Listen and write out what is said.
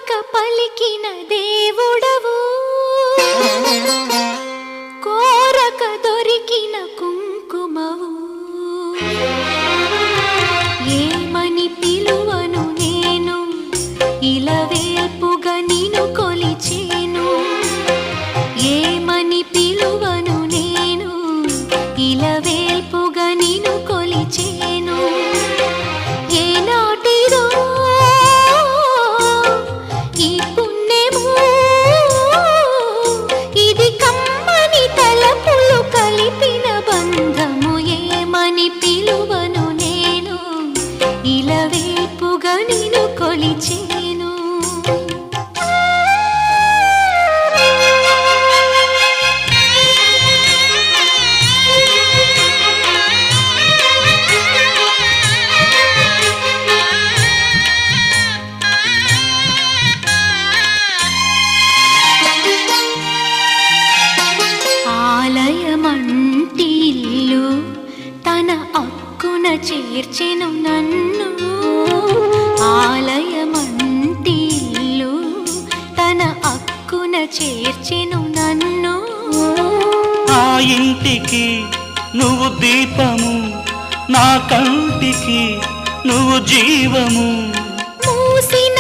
కోరక పలికిన దేవుడవు, కోరక దొరికిన కుంకుమవు. ఏమని పిలువను నేను, ఇలవేల్పుగా నిన్ను కొలిచేను. ఏమని పిలువను నేను, ఇలవేల్పుగా నిన్ను కొలిచేను. ఏనాటిదో ఈ పుణ్యము, ఇది కమ్మని తలపులు కలిపిన బంధము. ఏమని పిలువను నేను, ఇలవేల్పుగా నిన్ను కొలిచేను. ఆలయమంటి ఇల్లు తన అక్కున చేర్చెను నన్ను. ఆలయమంటి ఇల్లు తన అక్కున చేర్చెను నన్ను. ఆ ఇంటికి నువ్వు దీపము, నా కంటికి నువ్వు జీవము. మూసిన